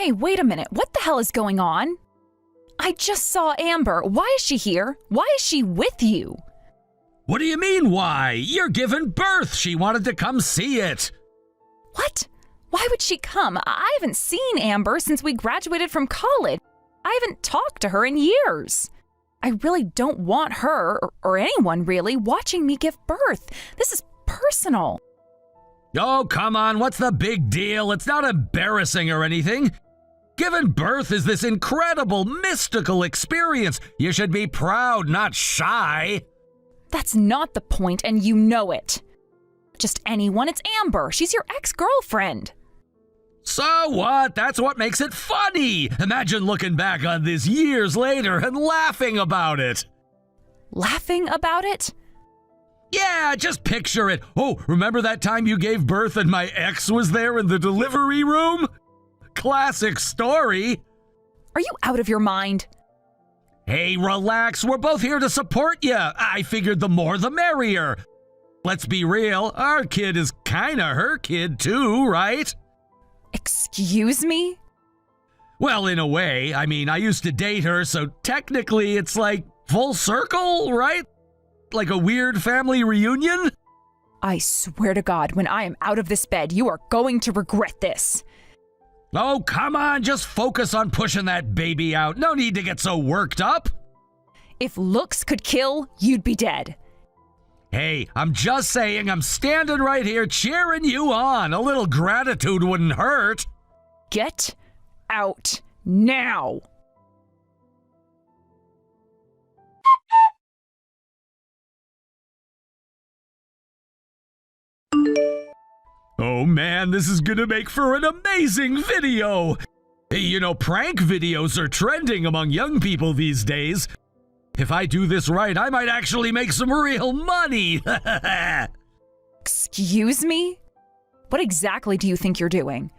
Hey, wait a minute. What the hell is going on? I just saw Amber. Why is she here? Why is she with you? What do you mean, why? You're giving birth. She wanted to come see it. What? Why would she come? I haven't seen Amber since we graduated from college. I haven't talked to her in years. I really don't want her, or anyone really, watching me give birth. This is personal. Oh, come on, what's the big deal? It's not embarrassing or anything. Giving birth is this incredible, mystical experience. You should be proud, not shy. That's not the point, and you know it. Just anyone, it's Amber. She's your ex-girlfriend. So what? That's what makes it funny. Imagine looking back on this years later and laughing about it. Laughing about it? Yeah, just picture it. Oh, remember that time you gave birth and my ex was there in the delivery room? Classic story. Are you out of your mind? Hey, relax. We're both here to support you. I figured the more the merrier. Let's be real. Our kid is kinda her kid too, right? Excuse me? Well, in a way. I mean, I used to date her, so technically it's like full circle, right? Like a weird family reunion? I swear to God, when I am out of this bed, you are going to regret this. Oh, come on, just focus on pushing that baby out. No need to get so worked up. If looks could kill, you'd be dead. Hey, I'm just saying I'm standing right here cheering you on. A little gratitude wouldn't hurt. Get out now. Oh man, this is gonna make for an amazing video! You know, prank videos are trending among young people these days. If I do this right, I might actually make some real money! Excuse me? What exactly do you think you're doing?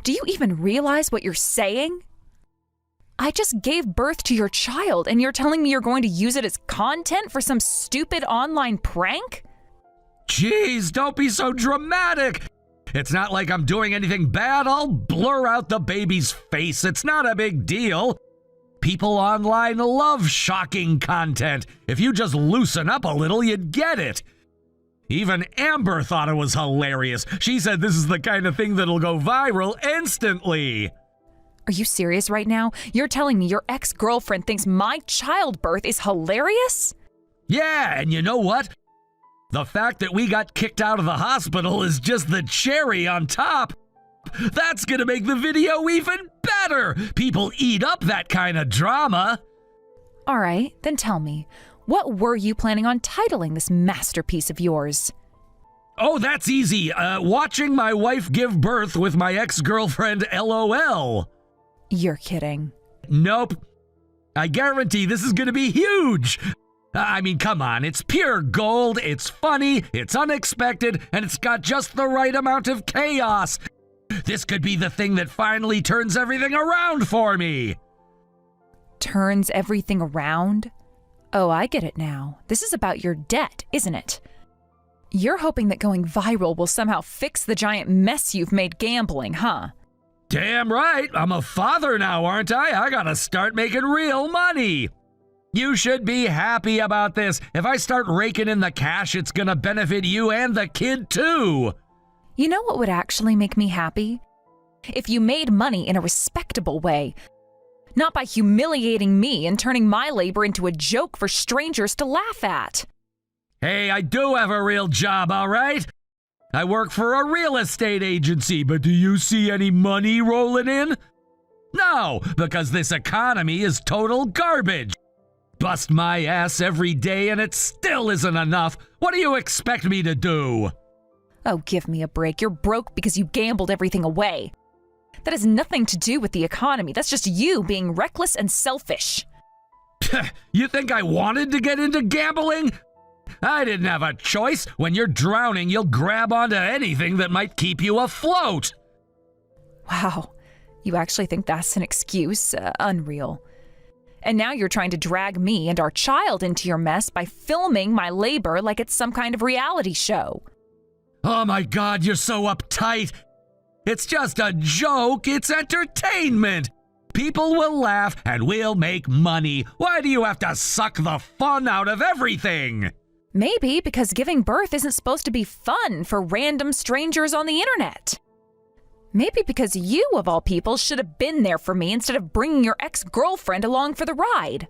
Do you even realize what you're saying? I just gave birth to your child, and you're telling me you're going to use it as content for some stupid online prank? Jeez, don't be so dramatic! It's not like I'm doing anything bad. I'll blur out the baby's face. It's not a big deal. People online love shocking content. If you just loosen up a little, you'd get it. Even Amber thought it was hilarious. She said this is the kind of thing that'll go viral instantly. Are you serious right now? You're telling me your ex-girlfriend thinks my childbirth is hilarious? Yeah, and you know what? The fact that we got kicked out of the hospital is just the cherry on top. That's gonna make the video even better. People eat up that kind of drama. All right, then tell me, what were you planning on titling this masterpiece of yours? Oh, that's easy. Watching my wife give birth with my ex-girlfriend, LOL. You're kidding. Nope. I guarantee this is gonna be huge. I mean, come on, it's pure gold, it's funny, it's unexpected, and it's got just the right amount of chaos. This could be the thing that finally turns everything around for me. Turns everything around? Oh, I get it now. This is about your debt, isn't it? You're hoping that going viral will somehow fix the giant mess you've made gambling, huh? Damn right, I'm a father now, aren't I? I gotta start making real money. You should be happy about this. If I start raking in the cash, it's gonna benefit you and the kid too. You know what would actually make me happy? If you made money in a respectable way. Not by humiliating me and turning my labor into a joke for strangers to laugh at. Hey, I do have a real job, all right? I work for a real estate agency, but do you see any money rolling in? No, because this economy is total garbage. Bust my ass every day and it still isn't enough. What do you expect me to do? Oh, give me a break. You're broke because you gambled everything away. That has nothing to do with the economy. That's just you being reckless and selfish. You think I wanted to get into gambling? I didn't have a choice. When you're drowning, you'll grab onto anything that might keep you afloat. Wow. You actually think that's an excuse? Unreal. And now you're trying to drag me and our child into your mess by filming my labor like it's some kind of reality show. Oh my God, you're so uptight. It's just a joke. It's entertainment. People will laugh and we'll make money. Why do you have to suck the fun out of everything? Maybe because giving birth isn't supposed to be fun for random strangers on the internet. Maybe because you, of all people, should have been there for me instead of bringing your ex-girlfriend along for the ride.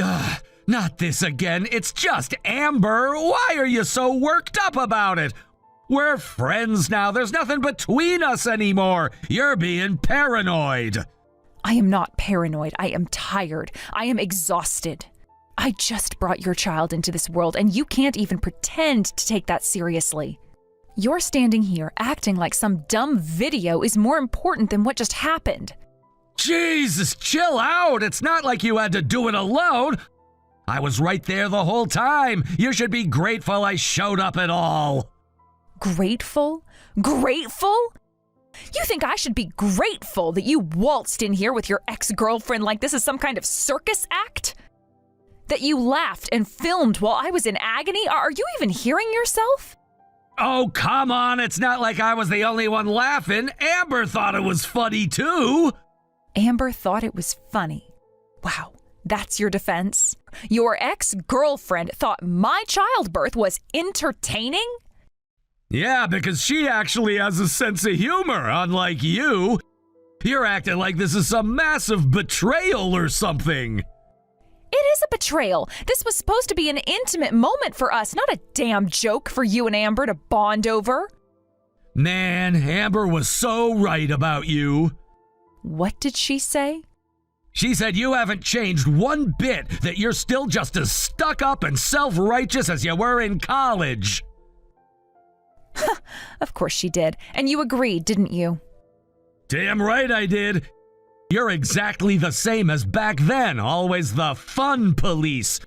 Ugh, not this again. It's just Amber. Why are you so worked up about it? We're friends now. There's nothing between us anymore. You're being paranoid. I am not paranoid. I am tired. I am exhausted. I just brought your child into this world, and you can't even pretend to take that seriously. You're standing here acting like some dumb video is more important than what just happened. Jesus, chill out. It's not like you had to do it alone. I was right there the whole time. You should be grateful I showed up at all. Grateful? Grateful? You think I should be grateful that you waltzed in here with your ex-girlfriend like this is some kind of circus act? That you laughed and filmed while I was in agony? Are you even hearing yourself? Oh, come on. It's not like I was the only one laughing. Amber thought it was funny, too. Amber thought it was funny. Wow, that's your defense? Your ex-girlfriend thought my childbirth was entertaining? Yeah, because she actually has a sense of humor, unlike you. You're acting like this is some massive betrayal or something. It is a betrayal. This was supposed to be an intimate moment for us, not a damn joke for you and Amber to bond over. Man, Amber was so right about you. What did she say? She said you haven't changed one bit, that you're still just as stuck up and self-righteous as you were in college. Of course she did. And you agreed, didn't you? Damn right I did. You're exactly the same as back then, always the fun police.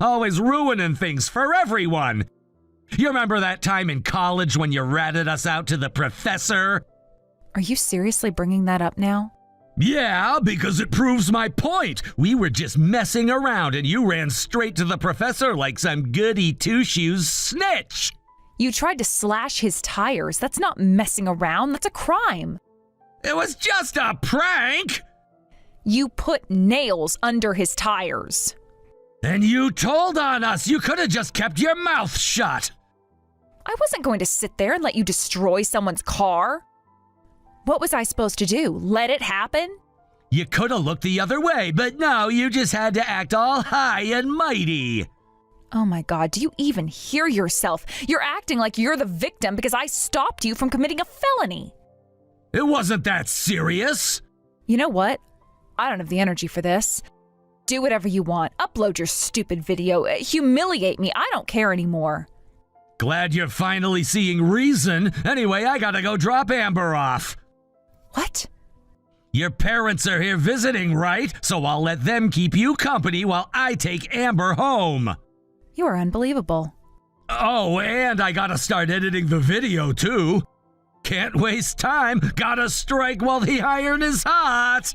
Always ruining things for everyone. You remember that time in college when you ratted us out to the professor? Are you seriously bringing that up now? Yeah, because it proves my point. We were just messing around and you ran straight to the professor like some goody two-shoes snitch. You tried to slash his tires. That's not messing around. That's a crime. It was just a prank. You put nails under his tires. And you told on us. You could have just kept your mouth shut. I wasn't going to sit there and let you destroy someone's car. What was I supposed to do? Let it happen? You could have looked the other way, but no, you just had to act all high and mighty. Oh my God, do you even hear yourself? You're acting like you're the victim because I stopped you from committing a felony. It wasn't that serious. You know what? I don't have the energy for this. Do whatever you want. Upload your stupid video. Humiliate me. I don't care anymore. Glad you're finally seeing reason. Anyway, I gotta go drop Amber off. What? Your parents are here visiting, right? So I'll let them keep you company while I take Amber home. You are unbelievable. Oh, and I gotta start editing the video, too. Can't waste time. Gotta strike while the iron is hot.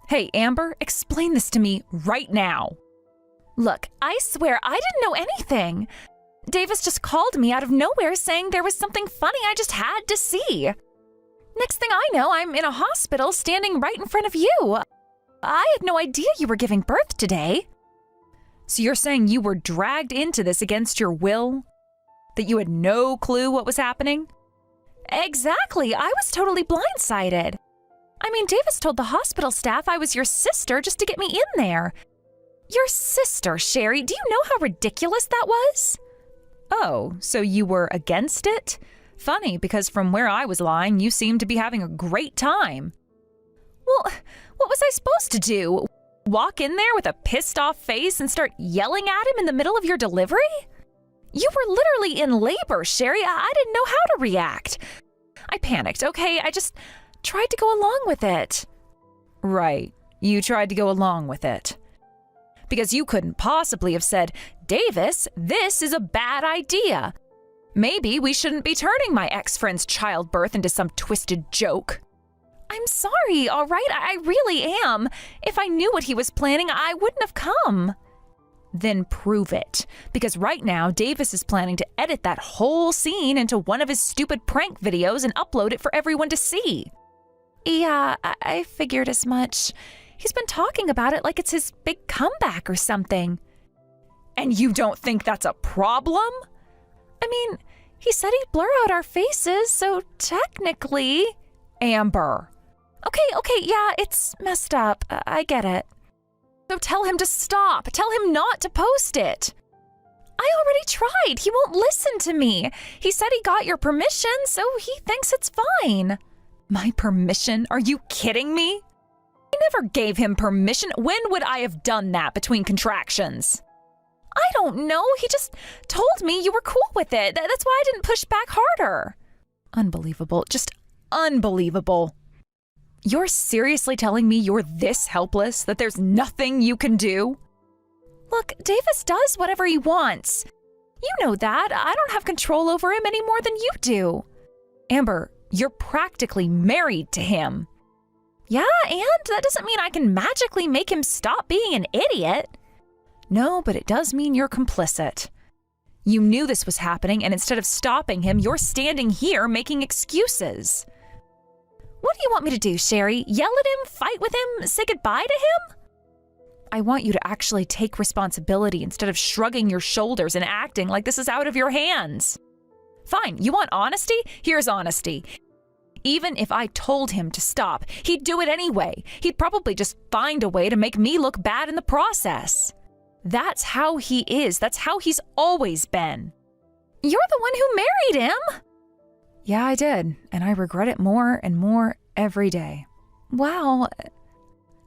Hey, Amber, explain this to me right now. Look, I swear I didn't know anything. Davis just called me out of nowhere saying there was something funny I just had to see. Next thing I know, I'm in a hospital standing right in front of you. I had no idea you were giving birth today. So you're saying you were dragged into this against your will? That you had no clue what was happening? Exactly, I was totally blindsided. I mean, Davis told the hospital staff I was your sister just to get me in there. Your sister, Sherry, do you know how ridiculous that was? Oh, so you were against it? Funny, because from where I was lying, you seemed to be having a great time. Well, what was I supposed to do? Walk in there with a pissed off face and start yelling at him in the middle of your delivery? You were literally in labor, Sherry. I didn't know how to react. I panicked, okay? I just tried to go along with it. Right, you tried to go along with it. Because you couldn't possibly have said, Davis, this is a bad idea. Maybe we shouldn't be turning my ex-friend's childbirth into some twisted joke. I'm sorry, all right? I really am. If I knew what he was planning, I wouldn't have come. Then prove it. Because right now, Davis is planning to edit that whole scene into one of his stupid prank videos and upload it for everyone to see. Yeah, I figured as much. He's been talking about it like it's his big comeback or something. And you don't think that's a problem? I mean, he said he'd blur out our faces, so technically... Amber. Okay, yeah, it's messed up. I get it. So tell him to stop. Tell him not to post it. I already tried. He won't listen to me. He said he got your permission, so he thinks it's fine. My permission? Are you kidding me? I never gave him permission. When would I have done that between contractions? I don't know. He just told me you were cool with it. That's why I didn't push back harder. Unbelievable. Just unbelievable. You're seriously telling me you're this helpless, that there's nothing you can do? Look, Davis does whatever he wants. You know that. I don't have control over him any more than you do. Amber, you're practically married to him. Yeah, and that doesn't mean I can magically make him stop being an idiot. No, but it does mean you're complicit. You knew this was happening, and instead of stopping him, you're standing here making excuses. What do you want me to do, Sherry? Yell at him? Fight with him? Say goodbye to him? I want you to actually take responsibility instead of shrugging your shoulders and acting like this is out of your hands. Fine, you want honesty? Here's honesty. Even if I told him to stop, he'd do it anyway. He'd probably just find a way to make me look bad in the process. That's how he is. That's how he's always been. You're the one who married him. Yeah, I did, and I regret it more and more every day. Wow.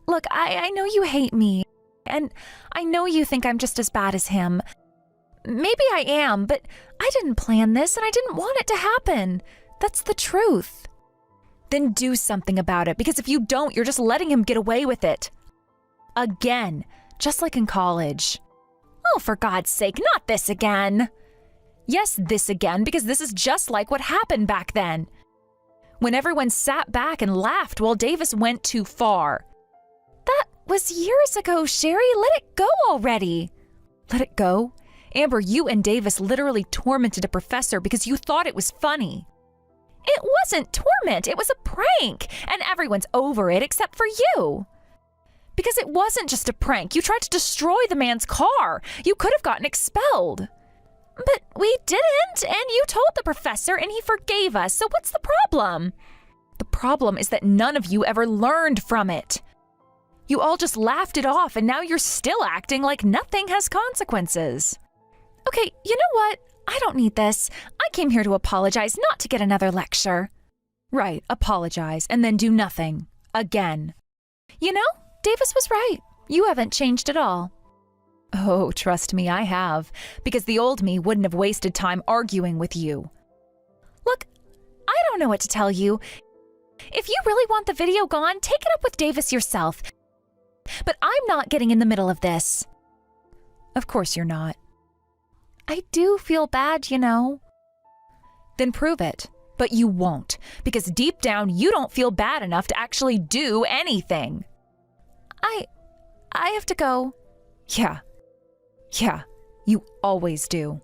Look, I know you hate me, and I know you think I'm just as bad as him. Maybe I am, but I didn't plan this, and I didn't want it to happen. That's the truth. Then do something about it, because if you don't, you're just letting him get away with it. Again, just like in college. Oh, for God's sake, not this again. Yes, this again, because this is just like what happened back then. When everyone sat back and laughed while Davis went too far. That was years ago, Sherry. Let it go already. Let it go? Amber, you and Davis literally tormented a professor because you thought it was funny. It wasn't torment. It was a prank. And everyone's over it except for you. Because it wasn't just a prank. You tried to destroy the man's car. You could have gotten expelled. But we didn't, and you told the professor, and he forgave us, so what's the problem? The problem is that none of you ever learned from it. You all just laughed it off, and now you're still acting like nothing has consequences. Okay, you know what? I don't need this. I came here to apologize, not to get another lecture. Right, apologize, and then do nothing. Again. You know, Davis was right. You haven't changed at all. Oh, trust me, I have, because the old me wouldn't have wasted time arguing with you. Look, I don't know what to tell you. If you really want the video gone, take it up with Davis yourself. But I'm not getting in the middle of this. Of course you're not. I do feel bad, you know. Then prove it. But you won't, because deep down you don't feel bad enough to actually do anything. I have to go. Yeah, you always do.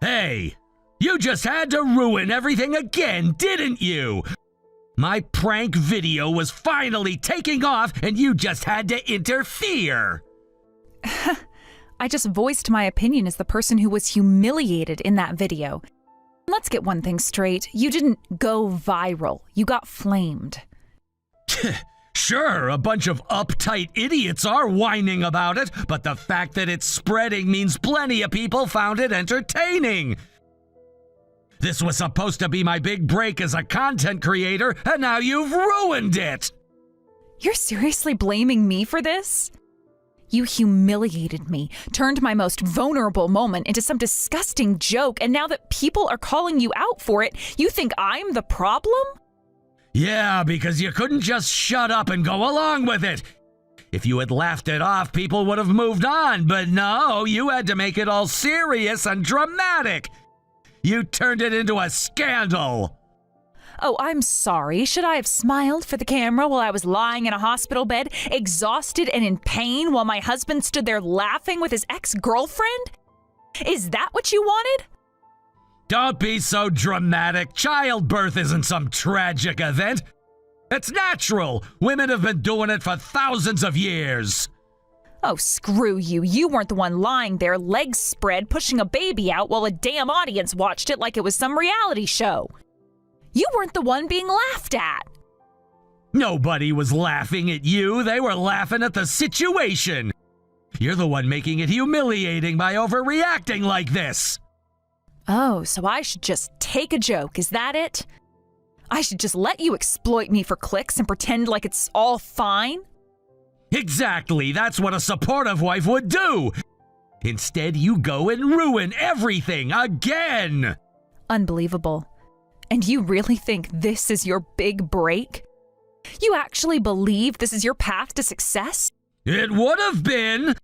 Hey, you just had to ruin everything again, didn't you? My prank video was finally taking off and you just had to interfere. I just voiced my opinion as the person who was humiliated in that video. Let's get one thing straight. You didn't go viral. You got flamed. Sure, a bunch of uptight idiots are whining about it, but the fact that it's spreading means plenty of people found it entertaining. This was supposed to be my big break as a content creator, and now you've ruined it! You're seriously blaming me for this? You humiliated me, turned my most vulnerable moment into some disgusting joke, and now that people are calling you out for it, you think I'm the problem? Yeah, because you couldn't just shut up and go along with it. If you had laughed it off, people would have moved on, but no, you had to make it all serious and dramatic. You turned it into a scandal. Oh, I'm sorry. Should I have smiled for the camera while I was lying in a hospital bed, exhausted and in pain, while my husband stood there laughing with his ex-girlfriend? Is that what you wanted? Don't be so dramatic. Childbirth isn't some tragic event. It's natural. Women have been doing it for thousands of years. Oh, screw you. You weren't the one lying there, legs spread, pushing a baby out while a damn audience watched it like it was some reality show. You weren't the one being laughed at. Nobody was laughing at you. They were laughing at the situation. You're the one making it humiliating by overreacting like this. Oh, so I should just take a joke, is that it? I should just let you exploit me for clicks and pretend like it's all fine? Exactly, that's what a supportive wife would do. Instead, you go and ruin everything again. Unbelievable. And you really think this is your big break? You actually believe this is your path to success? It would have been.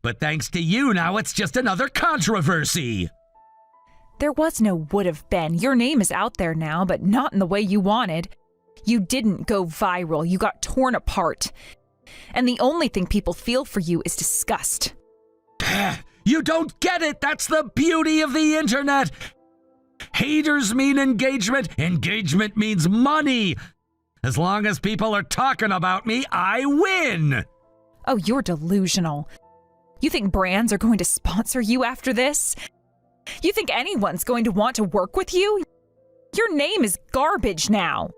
But thanks to you, now it's just another controversy. There was no would have been. Your name is out there now, but not in the way you wanted. You didn't go viral. You got torn apart. And the only thing people feel for you is disgust. You don't get it. That's the beauty of the internet. Haters mean engagement. Engagement means money. As long as people are talking about me, I win. Oh, you're delusional. You think brands are going to sponsor you after this? You think anyone's going to want to work with you? Your name is garbage now.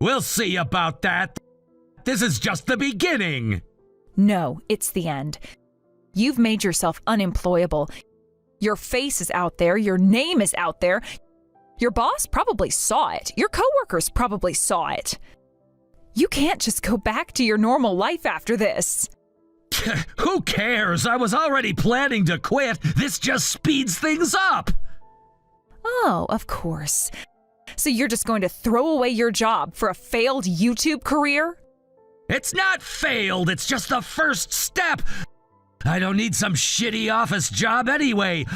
We'll see about that. This is just the beginning. No, it's the end. You've made yourself unemployable. Your face is out there. Your name is out there. Your boss probably saw it. Your coworkers probably saw it. You can't just go back to your normal life after this. Who cares? I was already planning to quit. This just speeds things up. Oh, of course. So you're just going to throw away your job for a failed YouTube career? It's not failed. It's just the first step. I don't need some shitty office job anyway.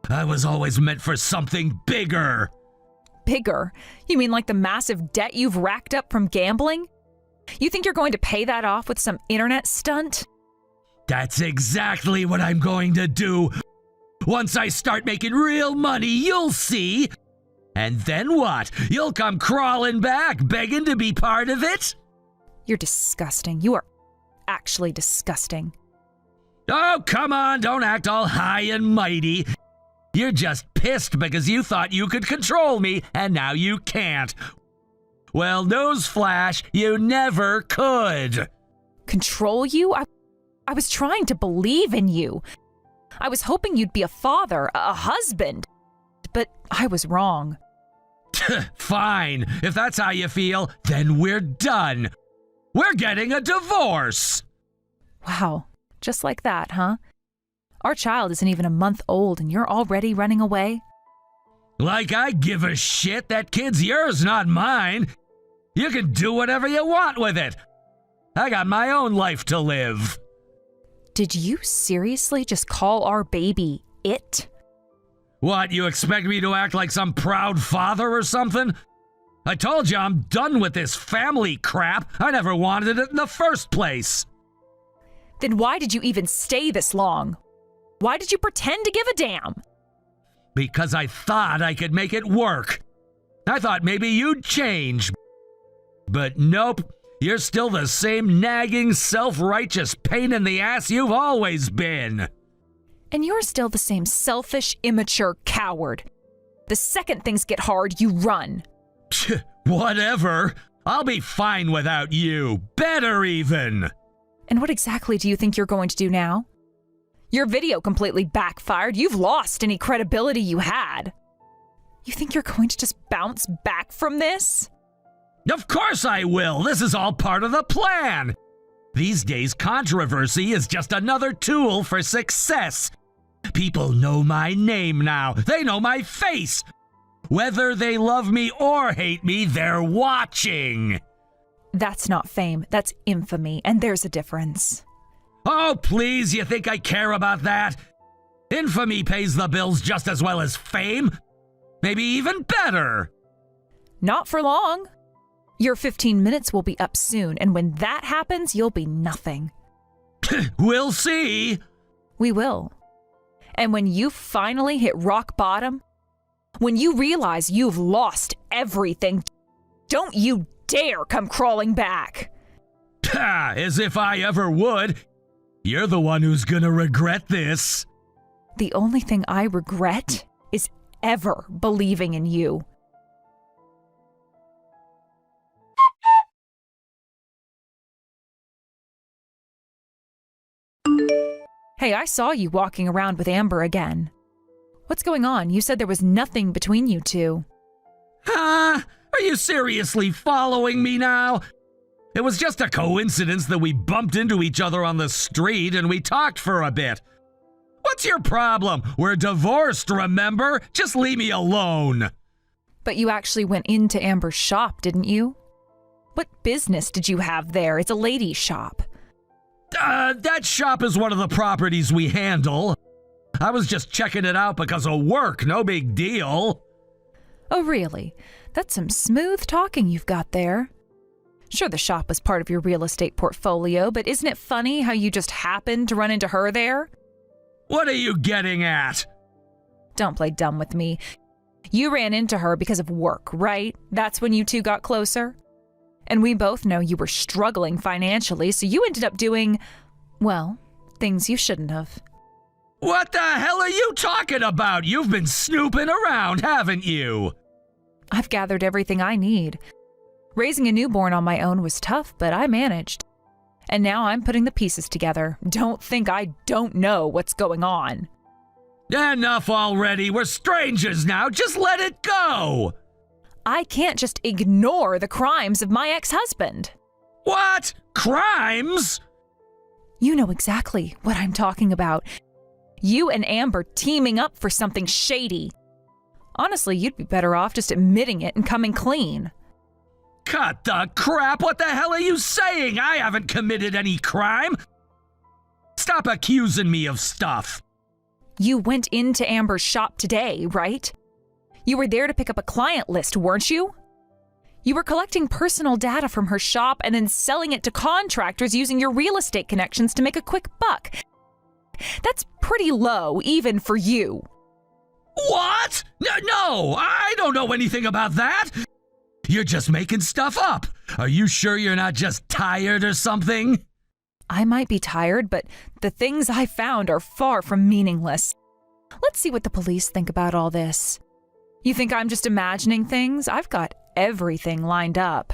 I was always meant for something bigger. Bigger? You mean like the massive debt you've racked up from gambling? You think you're going to pay that off with some internet stunt? That's exactly what I'm going to do. Once I start making real money, you'll see. And then what? You'll come crawling back, begging to be part of it? You're disgusting. You are actually disgusting. Oh, come on, don't act all high and mighty. You're just pissed because you thought you could control me, and now you can't. Well, newsflash, you never could. Control you? I was trying to believe in you. I was hoping you'd be a father, a husband. But I was wrong. Fine. If that's how you feel, then we're done. We're getting a divorce. Wow. Just like that, huh? Our child isn't even a month old and you're already running away? Like I give a shit. That kid's yours, not mine. You can do whatever you want with it. I got my own life to live. Did you seriously just call our baby it? What, you expect me to act like some proud father or something? I told you I'm done with this family crap. I never wanted it in the first place. Then why did you even stay this long? Why did you pretend to give a damn? Because I thought I could make it work. I thought maybe you'd change. But nope, you're still the same nagging, self-righteous pain in the ass you've always been. And you're still the same selfish, immature coward. The second things get hard, you run. Whatever. I'll be fine without you. Better even. And what exactly do you think you're going to do now? Your video completely backfired. You've lost any credibility you had. You think you're going to just bounce back from this? Of course I will. This is all part of the plan. These days, controversy is just another tool for success. People know my name now. They know my face. Whether they love me or hate me, they're watching. That's not fame, that's infamy, and there's a difference. Oh, please, you think I care about that? Infamy pays the bills just as well as fame. Maybe even better. Not for long. Your 15 minutes will be up soon, and when that happens, you'll be nothing. We'll see. We will. And when you finally hit rock bottom, when you realize you've lost everything, don't you dare come crawling back. As if I ever would. You're the one who's gonna regret this. The only thing I regret is ever believing in you. Hey, I saw you walking around with Amber again. What's going on? You said there was nothing between you two. Are you seriously following me now? It was just a coincidence that we bumped into each other on the street and we talked for a bit. What's your problem? We're divorced, remember? Just leave me alone. But you actually went into Amber's shop, didn't you? What business did you have there? It's a ladies' shop. That shop is one of the properties we handle. I was just checking it out because of work, no big deal. Oh, really? That's some smooth talking you've got there. Sure, the shop was part of your real estate portfolio, but isn't it funny how you just happened to run into her there? What are you getting at? Don't play dumb with me. You ran into her because of work, right? That's when you two got closer? And we both know you were struggling financially, so you ended up doing, well, things you shouldn't have. What the hell are you talking about? You've been snooping around, haven't you? I've gathered everything I need. Raising a newborn on my own was tough, but I managed. And now I'm putting the pieces together. Don't think I don't know what's going on. Enough already. We're strangers now. Just let it go. I can't just ignore the crimes of my ex-husband. What? Crimes? You know exactly what I'm talking about. You and Amber teaming up for something shady. Honestly, you'd be better off just admitting it and coming clean. Cut the crap! What the hell are you saying? I haven't committed any crime! Stop accusing me of stuff! You went into Amber's shop today, right? You were there to pick up a client list, weren't you? You were collecting personal data from her shop and then selling it to contractors using your real estate connections to make a quick buck. That's pretty low, even for you. What? No, I don't know anything about that! You're just making stuff up. Are you sure you're not just tired or something? I might be tired, but the things I found are far from meaningless. Let's see what the police think about all this. You think I'm just imagining things? I've got everything lined up.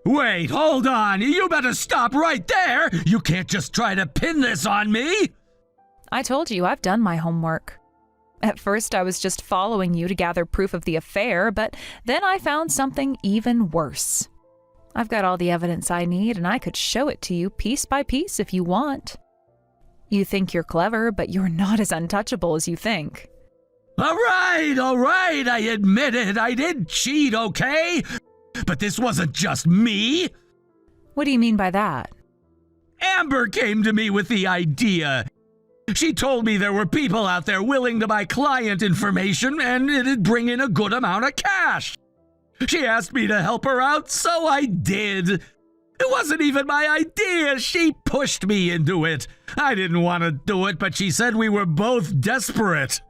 Wait, hold on. You better stop right there. You can't just try to pin this on me. I told you I've done my homework. At first, I was just following you to gather proof of the affair, but then I found something even worse. I've got all the evidence I need, and I could show it to you piece by piece if you want. You think you're clever, but you're not as untouchable as you think. All right, I admit it. I did cheat, okay? But this wasn't just me. What do you mean by that? Amber came to me with the idea. She told me there were people out there willing to buy client information and it'd bring in a good amount of cash. She asked me to help her out, so I did. It wasn't even my idea. She pushed me into it. I didn't want to do it, but she said we were both desperate.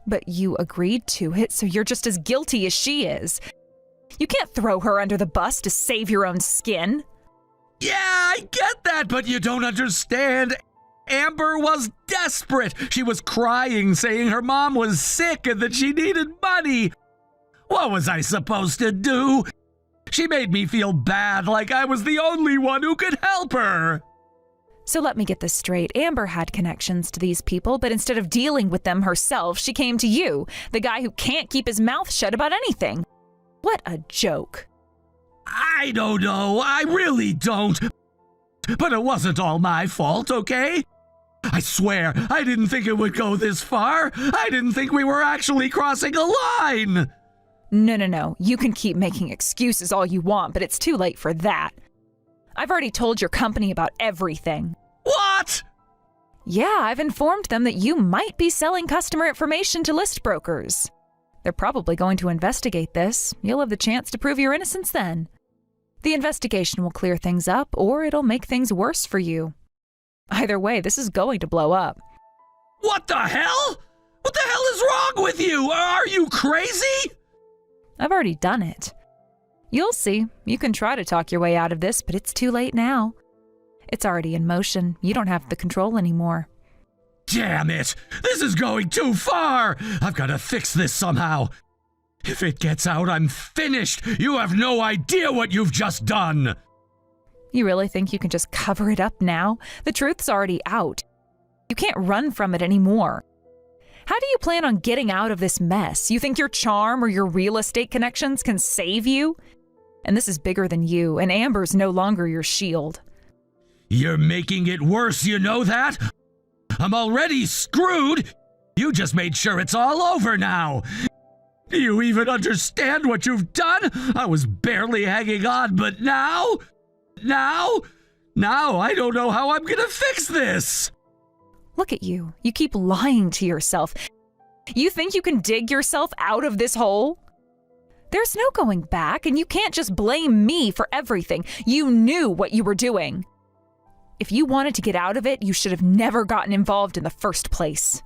But you agreed to it, so you're just as guilty as she is. You can't throw her under the bus to save your own skin. Yeah, I get that, but you don't understand. Amber was desperate. She was crying, saying her mom was sick and that she needed money. What was I supposed to do? She made me feel bad, like I was the only one who could help her. So let me get this straight. Amber had connections to these people, but instead of dealing with them herself, she came to you, the guy who can't keep his mouth shut about anything. What a joke. I don't know. I really don't. But it wasn't all my fault, okay? I swear, I didn't think it would go this far. I didn't think we were actually crossing a line. No. You can keep making excuses all you want, but it's too late for that. I've already told your company about everything. What? Yeah, I've informed them that you might be selling customer information to list brokers. They're probably going to investigate this. You'll have the chance to prove your innocence then. The investigation will clear things up, or it'll make things worse for you. Either way, this is going to blow up. What the hell? What the hell is wrong with you? Are you crazy? I've already done it. You'll see. You can try to talk your way out of this, but it's too late now. It's already in motion. You don't have the control anymore. Damn it! This is going too far! I've got to fix this somehow. If it gets out, I'm finished! You have no idea what you've just done! You really think you can just cover it up now? The truth's already out. You can't run from it anymore. How do you plan on getting out of this mess? You think your charm or your real estate connections can save you? And this is bigger than you, and Amber's no longer your shield. You're making it worse, you know that? I'm already screwed! You just made sure it's all over now! Do you even understand what you've done? I was barely hanging on, but now I don't know how I'm gonna fix this! Look at you. You keep lying to yourself. You think you can dig yourself out of this hole? There's no going back, and you can't just blame me for everything. You knew what you were doing. If you wanted to get out of it, you should have never gotten involved in the first place.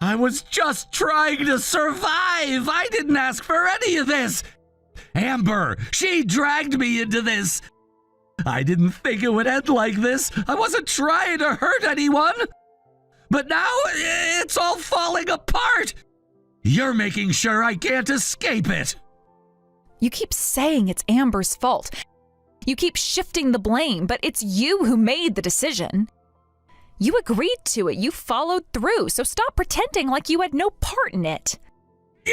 I was just trying to survive! I didn't ask for any of this! Amber, she dragged me into this! I didn't think it would end like this. I wasn't trying to hurt anyone. But now it's all falling apart. You're making sure I can't escape it. You keep saying it's Amber's fault. You keep shifting the blame, but it's you who made the decision. You agreed to it. You followed through, so stop pretending like you had no part in it.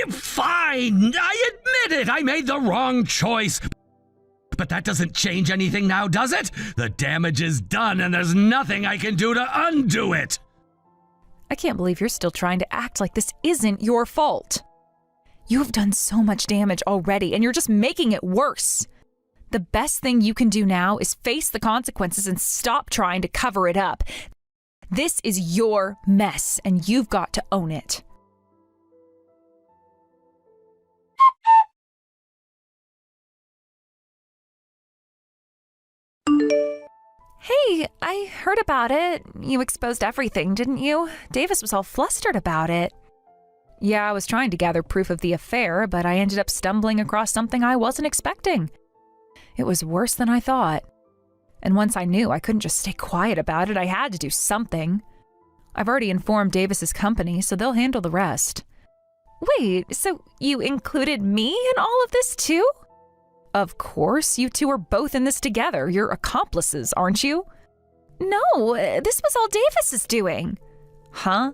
Fine. I admit it. I made the wrong choice. But that doesn't change anything now, does it? The damage is done, and there's nothing I can do to undo it. I can't believe you're still trying to act like this isn't your fault. You have done so much damage already, and you're just making it worse. The best thing you can do now is face the consequences and stop trying to cover it up. This is your mess, and you've got to own it. Hey, I heard about it. You exposed everything, didn't you? Davis was all flustered about it. Yeah, I was trying to gather proof of the affair, but I ended up stumbling across something I wasn't expecting. It was worse than I thought. And once I knew I couldn't just stay quiet about it, I had to do something. I've already informed Davis's company, so they'll handle the rest. Wait, so you included me in all of this too? Of course, you two are both in this together. You're accomplices, aren't you? No, this was all Davis's doing. Huh?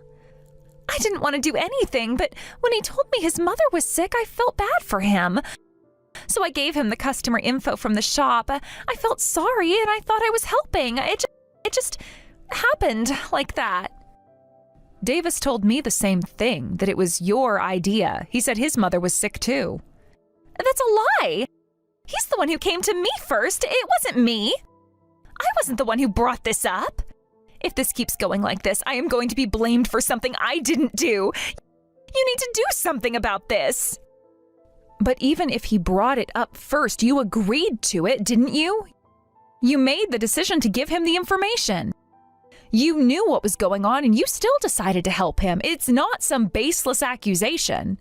I didn't want to do anything, but when he told me his mother was sick, I felt bad for him. So I gave him the customer info from the shop. I felt sorry and I thought I was helping. It just happened like that. Davis told me the same thing, that it was your idea. He said his mother was sick too. That's a lie. He's the one who came to me first. It wasn't me. I wasn't the one who brought this up. If this keeps going like this, I am going to be blamed for something I didn't do. You need to do something about this. But even if he brought it up first, you agreed to it, didn't you? You made the decision to give him the information. You knew what was going on and you still decided to help him. It's not some baseless accusation.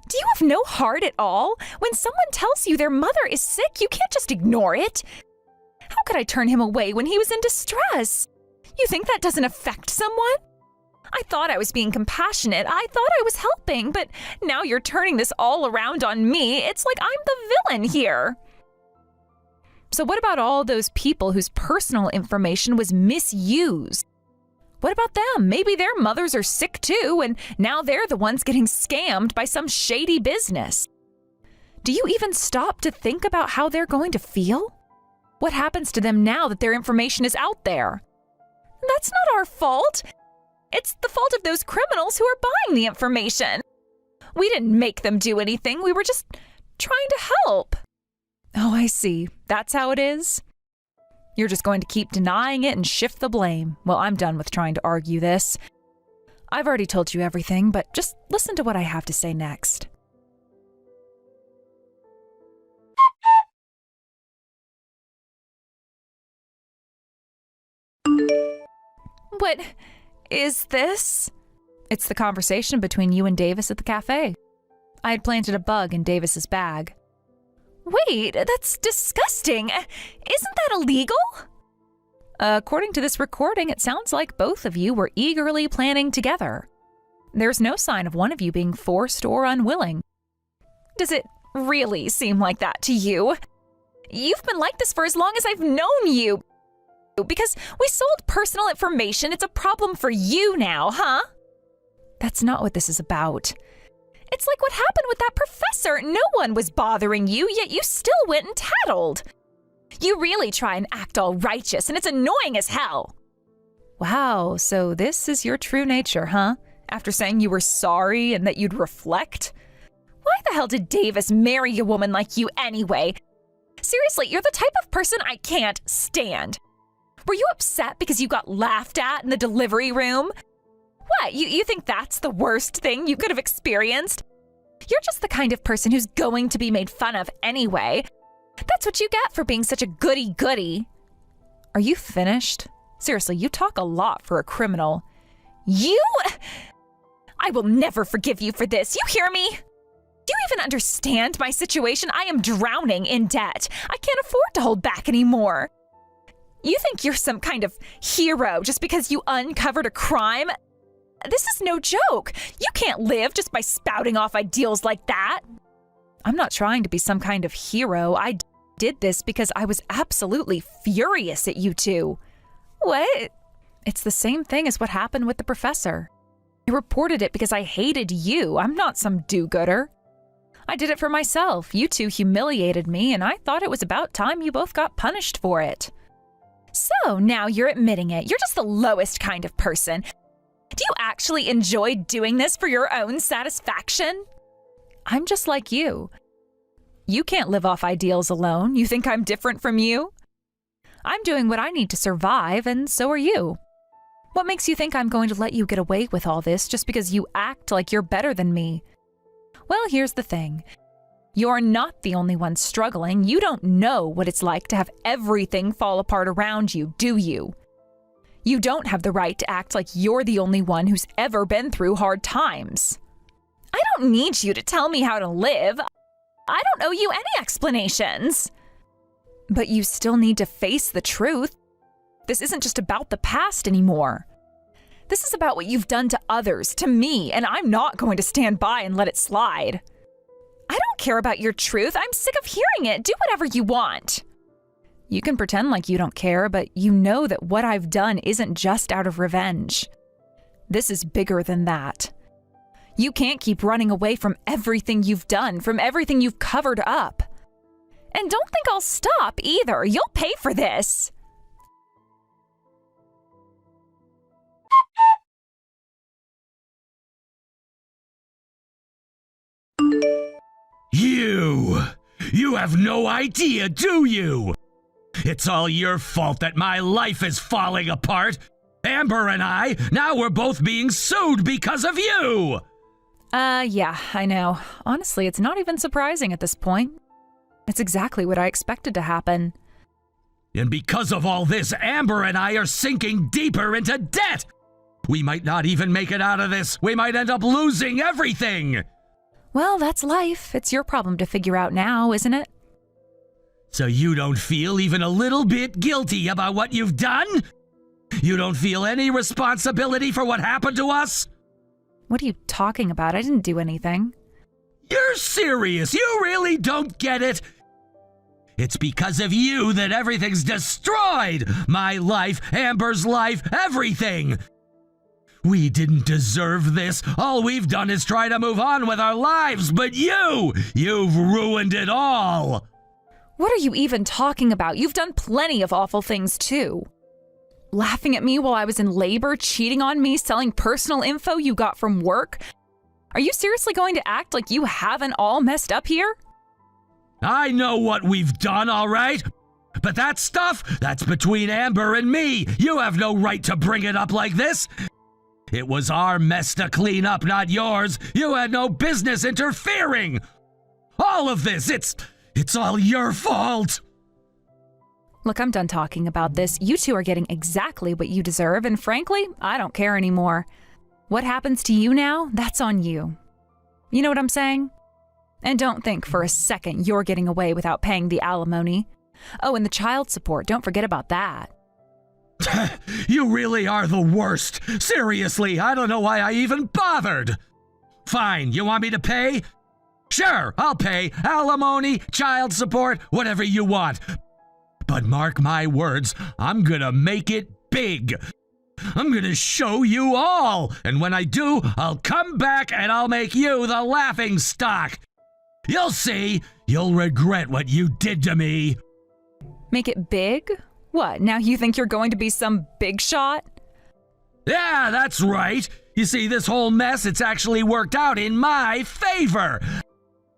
Do you have no heart at all? When someone tells you their mother is sick, you can't just ignore it. How could I turn him away when he was in distress? You think that doesn't affect someone? I thought I was being compassionate. I thought I was helping, but now you're turning this all around on me. It's like I'm the villain here. So what about all those people whose personal information was misused? What about them? Maybe their mothers are sick too, and now they're the ones getting scammed by some shady business. Do you even stop to think about how they're going to feel? What happens to them now that their information is out there? That's not our fault. It's the fault of those criminals who are buying the information. We didn't make them do anything. We were just trying to help. Oh, I see. That's how it is? You're just going to keep denying it and shift the blame. Well, I'm done with trying to argue this. I've already told you everything, but just listen to what I have to say next. What is this? It's the conversation between you and Davis at the cafe. I had planted a bug in Davis's bag. Wait, that's disgusting. Isn't that illegal? According to this recording, it sounds like both of you were eagerly planning together. There's no sign of one of you being forced or unwilling. Does it really seem like that to you? You've been like this for as long as I've known you. Because we sold personal information, it's a problem for you now, huh? That's not what this is about. It's like what happened with that professor. No one was bothering you, yet you still went and tattled. You really try and act all righteous, and it's annoying as hell. Wow, so this is your true nature, huh? After saying you were sorry and that you'd reflect? Why the hell did Davis marry a woman like you anyway? Seriously, you're the type of person I can't stand. Were you upset because you got laughed at in the delivery room? What, you think that's the worst thing you could have experienced? You're just the kind of person who's going to be made fun of anyway. That's what you get for being such a goody-goody. Are you finished? Seriously, you talk a lot for a criminal. I will never forgive you for this. You hear me? Do you even understand my situation? I am drowning in debt. I can't afford to hold back anymore. You think you're some kind of hero just because you uncovered a crime? This is no joke. You can't live just by spouting off ideals like that. I'm not trying to be some kind of hero. I did this because I was absolutely furious at you two. What? It's the same thing as what happened with the professor. I reported it because I hated you. I'm not some do-gooder. I did it for myself. You two humiliated me, and I thought it was about time you both got punished for it. So now you're admitting it. You're just the lowest kind of person. Do you actually enjoy doing this for your own satisfaction? I'm just like you. You can't live off ideals alone. You think I'm different from you? I'm doing what I need to survive, and so are you. What makes you think I'm going to let you get away with all this just because you act like you're better than me? Well, here's the thing. You're not the only one struggling. You don't know what it's like to have everything fall apart around you, do you? You don't have the right to act like you're the only one who's ever been through hard times. I don't need you to tell me how to live. I don't owe you any explanations. But you still need to face the truth. This isn't just about the past anymore. This is about what you've done to others, to me, and I'm not going to stand by and let it slide. I don't care about your truth. I'm sick of hearing it. Do whatever you want. You can pretend like you don't care, but you know that what I've done isn't just out of revenge. This is bigger than that. You can't keep running away from everything you've done, from everything you've covered up. And don't think I'll stop either. You'll pay for this. You have no idea, do you? It's all your fault that my life is falling apart. Amber and I, now we're both being sued because of you. Yeah, I know. Honestly, it's not even surprising at this point. It's exactly what I expected to happen. And because of all this, Amber and I are sinking deeper into debt. We might not even make it out of this. We might end up losing everything. Well, that's life. It's your problem to figure out now, isn't it? So you don't feel even a little bit guilty about what you've done? You don't feel any responsibility for what happened to us? What are you talking about? I didn't do anything. You're serious? You really don't get it? It's because of you that everything's destroyed. My life, Amber's life, everything. We didn't deserve this. All we've done is try to move on with our lives, but you've ruined it all. What are you even talking about? You've done plenty of awful things too. Laughing at me while I was in labor, cheating on me, selling personal info you got from work. Are you seriously going to act like you haven't all messed up here? I know what we've done, all right? But that stuff, that's between Amber and me. You have no right to bring it up like this. It was our mess to clean up, not yours. You had no business interfering. All of this, it's all your fault. Look, I'm done talking about this. You two are getting exactly what you deserve, and frankly, I don't care anymore. What happens to you now, that's on you. You know what I'm saying? And don't think for a second you're getting away without paying the alimony. Oh, and the child support, don't forget about that. You really are the worst. Seriously, I don't know why I even bothered. Fine, you want me to pay? Sure, I'll pay. Alimony, child support, whatever you want. But mark my words, I'm gonna make it big. I'm gonna show you all. And when I do, I'll come back and I'll make you the laughing stock. You'll see. You'll regret what you did to me. Make it big? What, now you think you're going to be some big shot? Yeah, that's right. You see, this whole mess, it's actually worked out in my favor.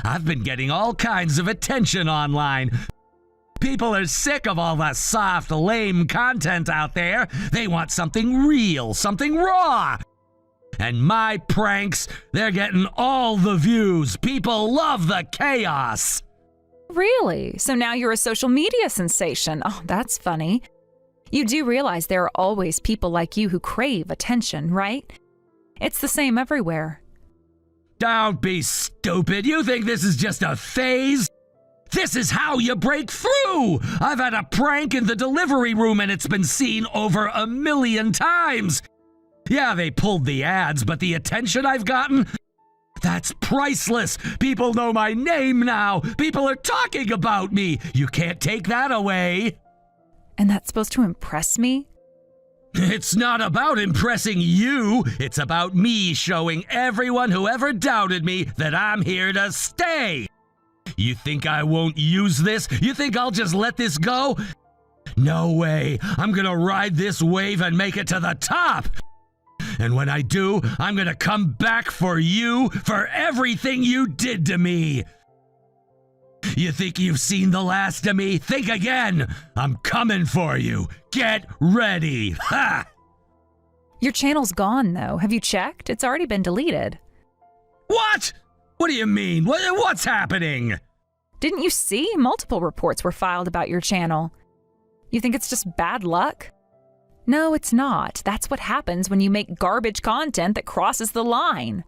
I've been getting all kinds of attention online. People are sick of all the soft, lame content out there. They want something real, something raw. And my pranks, they're getting all the views. People love the chaos. Really? So now you're a social media sensation. Oh, that's funny. You do realize there are always people like you who crave attention, right? It's the same everywhere. Don't be stupid. You think this is just a phase? This is how you break through. I've had a prank in the delivery room and it's been seen over 1 million times. Yeah, they pulled the ads, but the attention I've gotten, that's priceless. People know my name now. People are talking about me. You can't take that away. And that's supposed to impress me? It's not about impressing you. It's about me showing everyone who ever doubted me that I'm here to stay. You think I won't use this? You think I'll just let this go? No way. I'm gonna ride this wave and make it to the top. And when I do, I'm gonna come back for you, for everything you did to me. You think you've seen the last of me? Think again. I'm coming for you. Get ready. Ha! Your channel's gone, though. Have you checked? It's already been deleted. What? What do you mean? What's happening? Didn't you see? Multiple reports were filed about your channel. You think it's just bad luck? No, it's not. That's what happens when you make garbage content that crosses the line.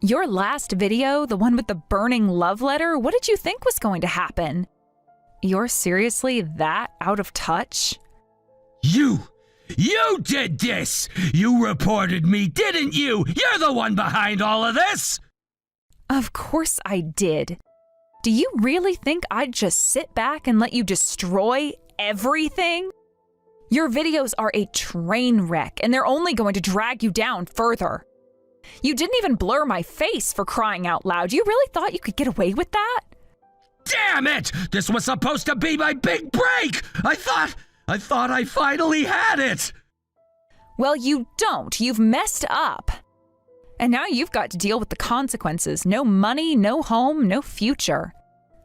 Your last video, the one with the burning love letter, what did you think was going to happen? You're seriously that out of touch? You did this! You reported me, didn't you? You're the one behind all of this! Of course I did. Do you really think I'd just sit back and let you destroy everything? Your videos are a train wreck, and they're only going to drag you down further. You didn't even blur my face, for crying out loud. You really thought you could get away with that? Damn it! This was supposed to be my big break! I thought I finally had it! Well, you don't. You've messed up. And now you've got to deal with the consequences. No money, no home, no future.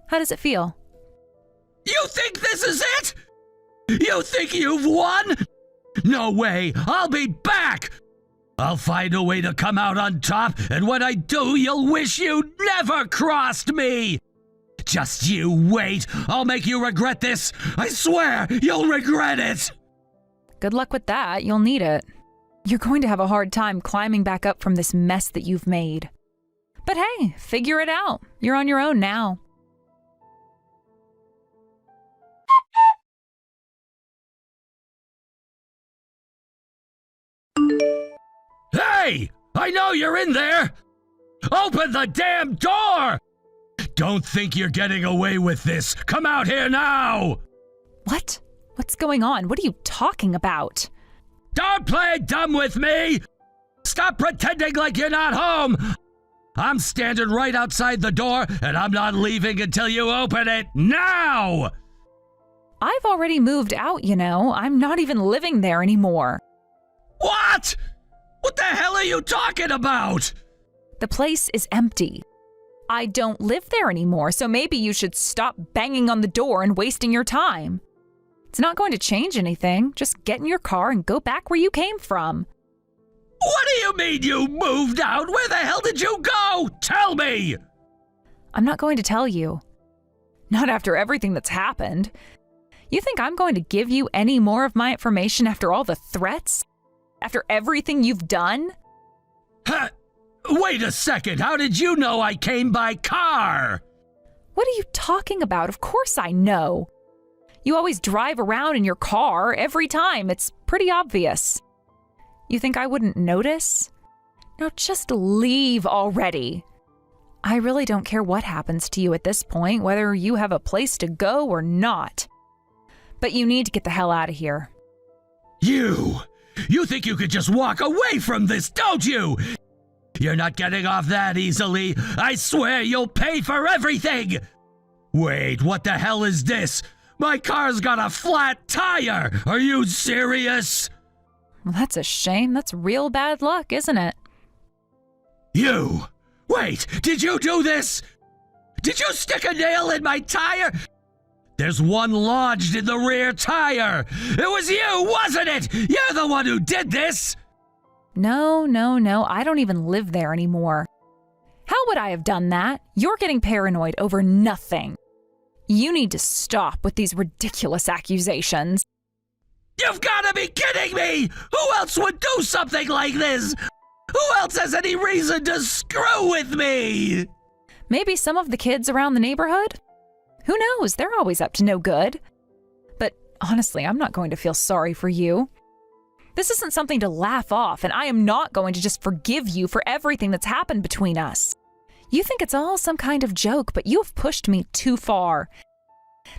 How does it feel? You think this is it? You think you've won? No way! I'll be back! I'll find a way to come out on top, and when I do, you'll wish you never crossed me! Just you wait! I'll make you regret this! I swear, you'll regret it! Good luck with that. You'll need it. You're going to have a hard time climbing back up from this mess that you've made. But hey, figure it out. You're on your own now. Hey! I know you're in there! Open the damn door! Don't think you're getting away with this. Come out here now! What? What's going on? What are you talking about? Don't play dumb with me! Stop pretending like you're not home! I'm standing right outside the door, and I'm not leaving until you open it now! I've already moved out, you know. I'm not even living there anymore. What? What the hell are you talking about? The place is empty. I don't live there anymore, so maybe you should stop banging on the door and wasting your time. It's not going to change anything. Just get in your car and go back where you came from. What do you mean you moved out? Where the hell did you go? Tell me! I'm not going to tell you. Not after everything that's happened. You think I'm going to give you any more of my information after all the threats? After everything you've done? Huh? Wait a second, how did you know I came by car? What are you talking about? Of course I know. You always drive around in your car every time. It's pretty obvious. You think I wouldn't notice? Now just leave already. I really don't care what happens to you at this point, whether you have a place to go or not. But you need to get the hell out of here. You think you could just walk away from this, don't you? You're not getting off that easily. I swear you'll pay for everything. Wait, what the hell is this? My car's got a flat tire. Are you serious? Well, that's a shame. That's real bad luck, isn't it? You! Wait, did you do this? Did you stick a nail in my tire? There's one lodged in the rear tire. It was you, wasn't it? You're the one who did this. No. I don't even live there anymore. How would I have done that? You're getting paranoid over nothing. You need to stop with these ridiculous accusations. You've got to be kidding me! Who else would do something like this? Who else has any reason to screw with me? Maybe some of the kids around the neighborhood? Who knows? They're always up to no good. But honestly, I'm not going to feel sorry for you. This isn't something to laugh off, and I am not going to just forgive you for everything that's happened between us. You think it's all some kind of joke, but you have pushed me too far.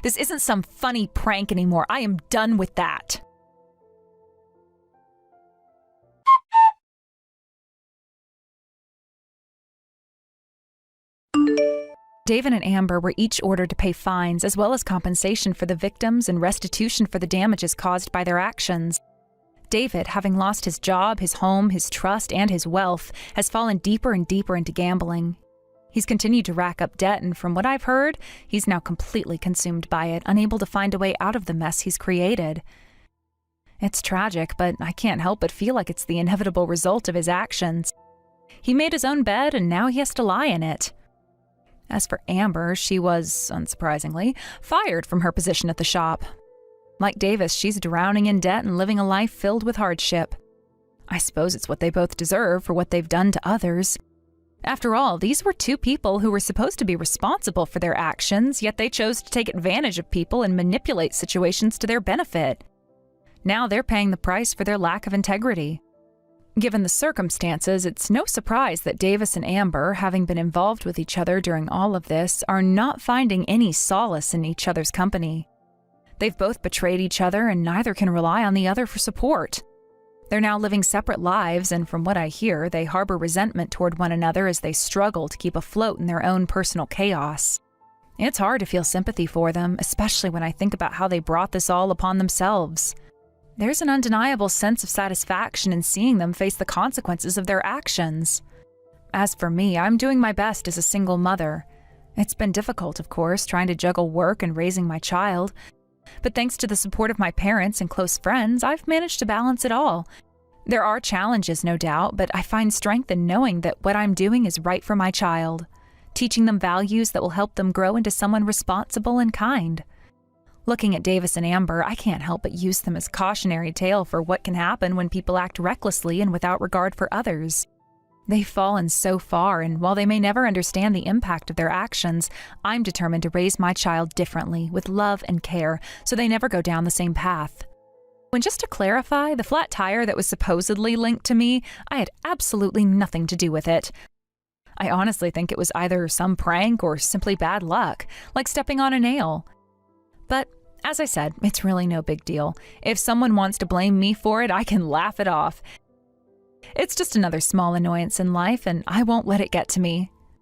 This isn't some funny prank anymore. I am done with that. David and Amber were each ordered to pay fines as well as compensation for the victims and restitution for the damages caused by their actions. David, having lost his job, his home, his trust, and his wealth, has fallen deeper and deeper into gambling. He's continued to rack up debt, and from what I've heard, he's now completely consumed by it, unable to find a way out of the mess he's created. It's tragic, but I can't help but feel like it's the inevitable result of his actions. He made his own bed, and now he has to lie in it. As for Amber, she was, unsurprisingly, fired from her position at the shop. Like Davis, she's drowning in debt and living a life filled with hardship. I suppose it's what they both deserve for what they've done to others. After all, these were two people who were supposed to be responsible for their actions, yet they chose to take advantage of people and manipulate situations to their benefit. Now they're paying the price for their lack of integrity. Given the circumstances, it's no surprise that Davis and Amber, having been involved with each other during all of this, are not finding any solace in each other's company. They've both betrayed each other, and neither can rely on the other for support. They're now living separate lives, and from what I hear, they harbor resentment toward one another as they struggle to keep afloat in their own personal chaos. It's hard to feel sympathy for them, especially when I think about how they brought this all upon themselves. There's an undeniable sense of satisfaction in seeing them face the consequences of their actions. As for me, I'm doing my best as a single mother. It's been difficult, of course, trying to juggle work and raising my child. But thanks to the support of my parents and close friends, I've managed to balance it all. There are challenges, no doubt, but I find strength in knowing that what I'm doing is right for my child, teaching them values that will help them grow into someone responsible and kind. Looking at Davis and Amber, I can't help but use them as cautionary tale for what can happen when people act recklessly and without regard for others. They've fallen so far, and while they may never understand the impact of their actions, I'm determined to raise my child differently, with love and care, so they never go down the same path. When, just to clarify, the flat tire that was supposedly linked to me, I had absolutely nothing to do with it. I honestly think it was either some prank or simply bad luck, like stepping on a nail. But, as I said, it's really no big deal. If someone wants to blame me for it, I can laugh it off. It's just another small annoyance in life, and I won't let it get to me.